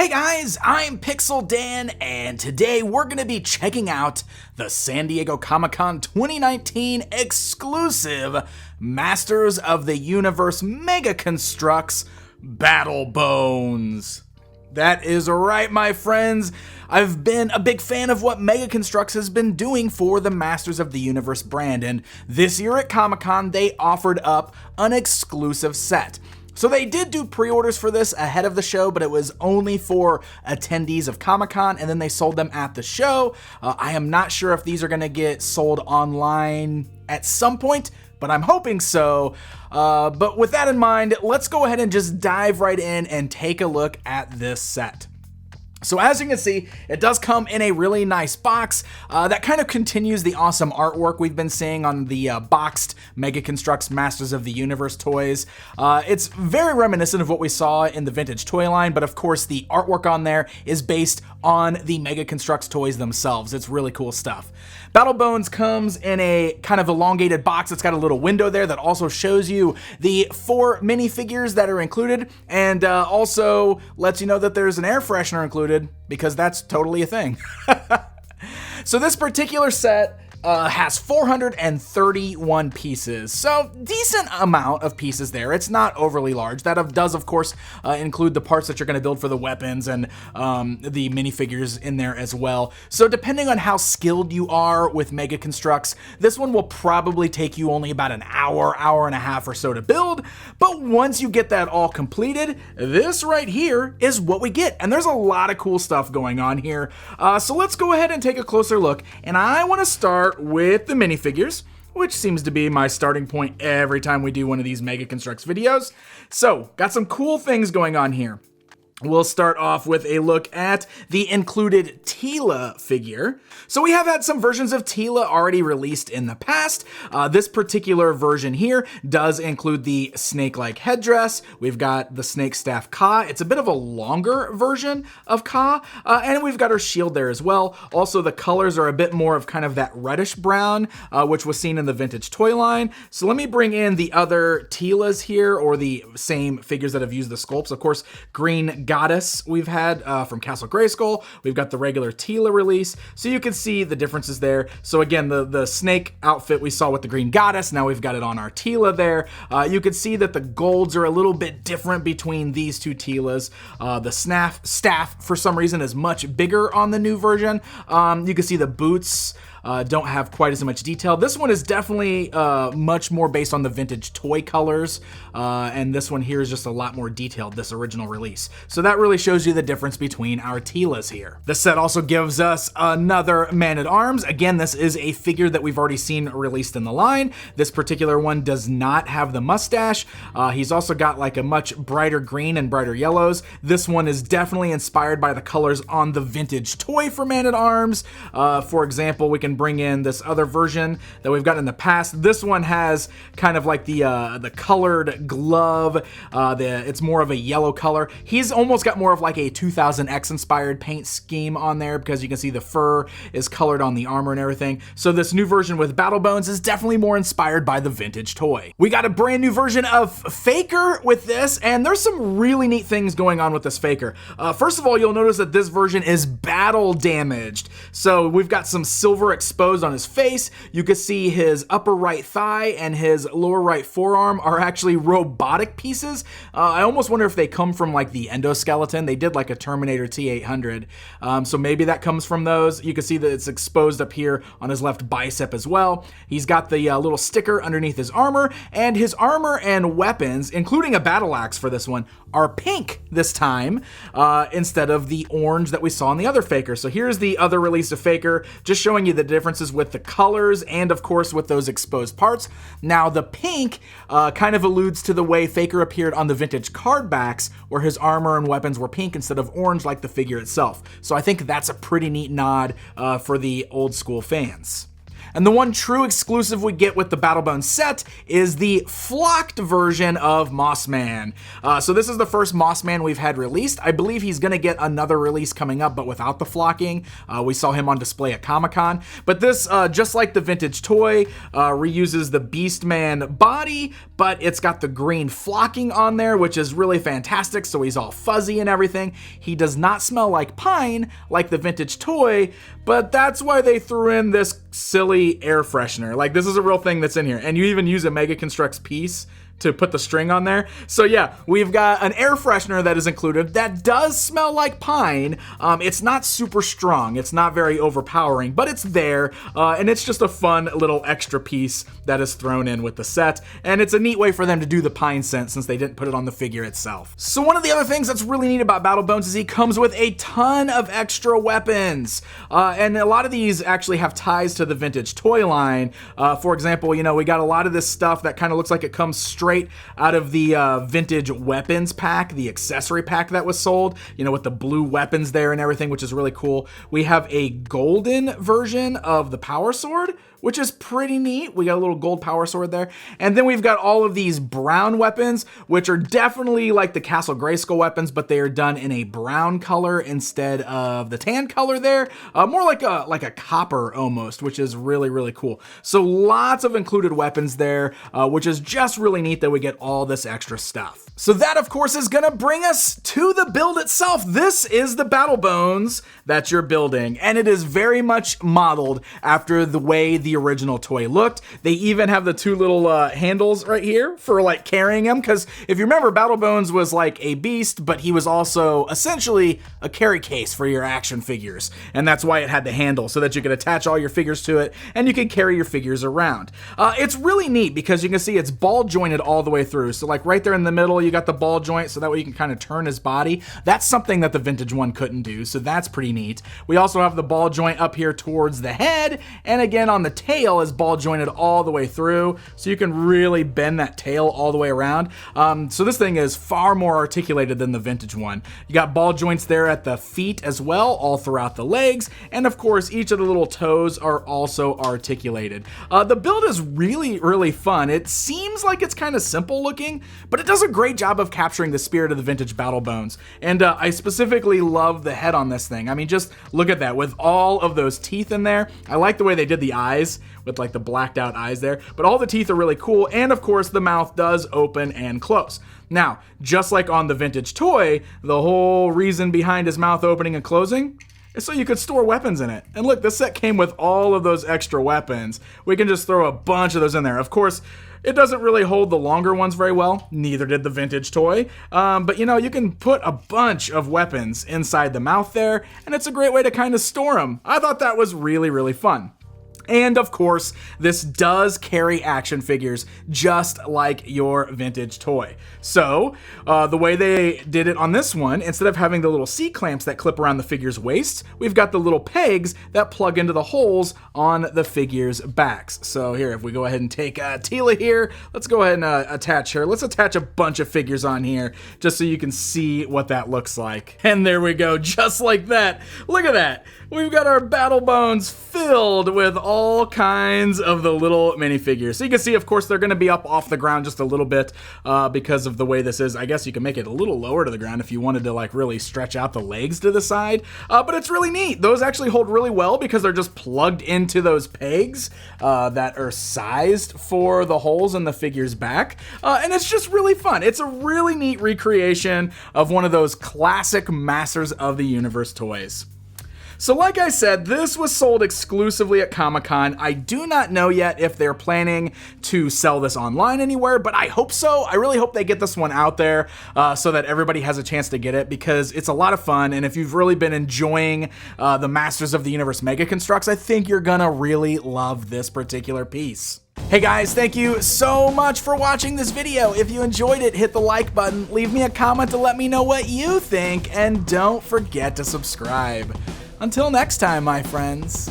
Hey guys, I'm Pixel Dan, and today we're going to be checking out the San Diego Comic-Con 2019 exclusive Masters of the Universe MegaConstrux Battle Bones. That is right, my friends. I've been a big fan of what MegaConstrux has been doing for the Masters of the Universe brand, and this year at Comic-Con they offered up an exclusive set. So they did do pre-orders for this ahead of the show, but it was only for attendees of Comic-Con, and then they sold them at the show. I am not sure if these are going to get sold online at some point, but I'm hoping so. But with that in mind, let's go ahead and just dive right in and take a look at this set. So as you can see, it does come in a really nice box that kind of continues the awesome artwork we've been seeing on the boxed MegaConstrux Masters of the Universe toys. It's very reminiscent of what we saw in the vintage toy line, but of course the artwork on there is based on the MegaConstrux toys themselves. It's really cool stuff. Battle Bones comes in a kind of elongated box. It's got a little window there that also shows you the 4 minifigures that are included, and also lets you know that there's an air freshener included, because that's totally a thing. So this particular set has 431 pieces, so decent amount of pieces there. It's not overly large. That does, of course, include the parts that you're going to build for the weapons and the minifigures in there as well. So depending on how skilled you are with MegaConstrux, this one will probably take you only about an hour, hour and a half or so to build. But once you get that all completed, this right here is what we get. And there's a lot of cool stuff going on here. So let's go ahead and take a closer look. And I want to start with the minifigures, which seems to be my starting point every time we do one of these MegaConstrux videos. So, got some cool things going on here. We'll start off with a look at the included Teela figure. So we have had some versions of Teela already released in the past. This particular version here does include the snake-like headdress. We've got the snake staff Ka. It's a bit of a longer version of Ka. And we've got her shield there as well. Also, the colors are a bit more of kind of that reddish brown, which was seen in the vintage toy line. So let me bring in the other Teelas here, or the same figures that have used the sculpts. Of course, Green Goddess we've had from Castle Grayskull. We've got the regular Teela release, so you can see the differences there. So again, the snake outfit we saw with the Green Goddess, now we've got it on our Teela there. You can see that the golds are a little bit different between these two Teelas. The staff, for some reason, is much bigger on the new version. You can see the boots don't have quite as much detail. This one is definitely much more based on the vintage toy colors, and this one here is just a lot more detailed, this original release. So that really shows you the difference between our Teelas here. The set also gives us another Man-at-Arms. Again, this is a figure that we've already seen released in the line. This particular one does not have the mustache. He's also got like a much brighter green and brighter yellows. This one is definitely inspired by the colors on the vintage toy for Man-at-Arms. For example, we can bring in this other version that we've got in the past. This one has kind of like the colored glove. It's more of a yellow color. He's almost got more of like a 2000X inspired paint scheme on there, because you can see the fur is colored on the armor and everything. So this new version with Battle Bones is definitely more inspired by the vintage toy. We got a brand new version of Faker with this, and there's some really neat things going on with this Faker. First of all, you'll notice that this version is battle damaged. So we've got some silver exposed on his face. You can see his upper right thigh and his lower right forearm are actually robotic pieces. I almost wonder if they come from like the endoskeleton. They did like a Terminator T-800, so maybe that comes from those. You can see that it's exposed up here on his left bicep as well. He's got the little sticker underneath his armor, and his armor and weapons, including a battle axe for this one, are pink this time, instead of the orange that we saw in the other Faker. So here's the other release of Faker, just showing you the differences with the colors and of course with those exposed parts. Now the pink kind of alludes to the way Faker appeared on the vintage card backs, where his armor and weapons were pink instead of orange like the figure itself. So I think that's a pretty neat nod for the old school fans. And the one true exclusive we get with the Battle Bones set is the flocked version of Mossman. So this is the first Mossman we've had released. I believe he's going to get another release coming up, but without the flocking. We saw him on display at Comic-Con. But this, just like the vintage toy, reuses the Beastman body, but it's got the green flocking on there, which is really fantastic, so he's all fuzzy and everything. He does not smell like pine like the vintage toy, but that's why they threw in this silly air freshener. Like, this is a real thing that's in here, and you even use a MegaConstrux piece to put the string on there. So yeah, we've got an air freshener that is included that does smell like pine. It's not super strong, it's not very overpowering, but it's there, and it's just a fun little extra piece that is thrown in with the set, and it's a neat way for them to do the pine scent since they didn't put it on the figure itself. So one of the other things that's really neat about BattleBones is he comes with a ton of extra weapons, and a lot of these actually have ties to the vintage toy line. For example, you know, we got a lot of this stuff that kind of looks like it comes straight out of the vintage weapons pack, the accessory pack that was sold, you know, with the blue weapons there and everything, which is really cool. We have a golden version of the power sword, which is pretty neat. We got a little gold power sword there. And then we've got all of these brown weapons, which are definitely like the Castle Grayskull weapons, but they are done in a brown color instead of the tan color there. More like a copper almost, which is really, really cool. So lots of included weapons there, which is just really neat that we get all this extra stuff. So that, of course, is gonna bring us to the build itself. This is the BattleBones that you're building, and it is very much modeled after the way the original toy looked. They even have the two little handles right here for like carrying him, because if you remember, BattleBones was like a beast, but he was also essentially a carry case for your action figures, and that's why it had the handle, so that you could attach all your figures to it, and you could carry your figures around. It's really neat because you can see it's ball jointed all the way through, so like right there in the middle, you got the ball joint, so that way you can kind of turn his body. That's something that the vintage one couldn't do, so that's pretty neat. We also have the ball joint up here towards the head, and again on the tail is ball jointed all the way through, so you can really bend that tail all the way around. So this thing is far more articulated than the vintage one. You got ball joints there at the feet as well, all throughout the legs, and of course each of the little toes are also articulated. The build is really, really fun. It seems like it's kind of simple looking, but it does a great job of capturing the spirit of the vintage BattleBones. And I specifically love the head on this thing. I mean, just look at that with all of those teeth in there. I like the way they did the eyes with like the blacked out eyes there, but all the teeth are really cool. And of course the mouth does open and close. Now, just like on the vintage toy, the whole reason behind his mouth opening and closing is so you could store weapons in it. And look, this set came with all of those extra weapons. We can just throw a bunch of those in there. Of course, it doesn't really hold the longer ones very well, neither did the vintage toy, but you know, you can put a bunch of weapons inside the mouth there, and it's a great way to kind of store them. I thought that was really, really fun. And of course, this does carry action figures just like your vintage toy. So, the way they did it on this one, instead of having the little C-clamps that clip around the figure's waist, we've got the little pegs that plug into the holes on the figure's backs. So here, if we go ahead and take Tila here, let's go ahead and attach her. Let's attach a bunch of figures on here, just so you can see what that looks like. And there we go, just like that. Look at that. We've got our BattleBones filled with all kinds of the little minifigures. So you can see, of course, they're going to be up off the ground just a little bit because of the way this is. I guess you can make it a little lower to the ground if you wanted to like really stretch out the legs to the side. But it's really neat. Those actually hold really well because they're just plugged into those pegs that are sized for the holes in the figure's back. And it's just really fun. It's a really neat recreation of one of those classic Masters of the Universe toys. So like I said, this was sold exclusively at Comic-Con. I do not know yet if they're planning to sell this online anywhere, but I hope so. I really hope they get this one out there so that everybody has a chance to get it, because it's a lot of fun, and if you've really been enjoying the Masters of the Universe MegaConstrux, I think you're gonna really love this particular piece. Hey guys, thank you so much for watching this video. If you enjoyed it, hit the like button, leave me a comment to let me know what you think, and don't forget to subscribe. Until next time, my friends.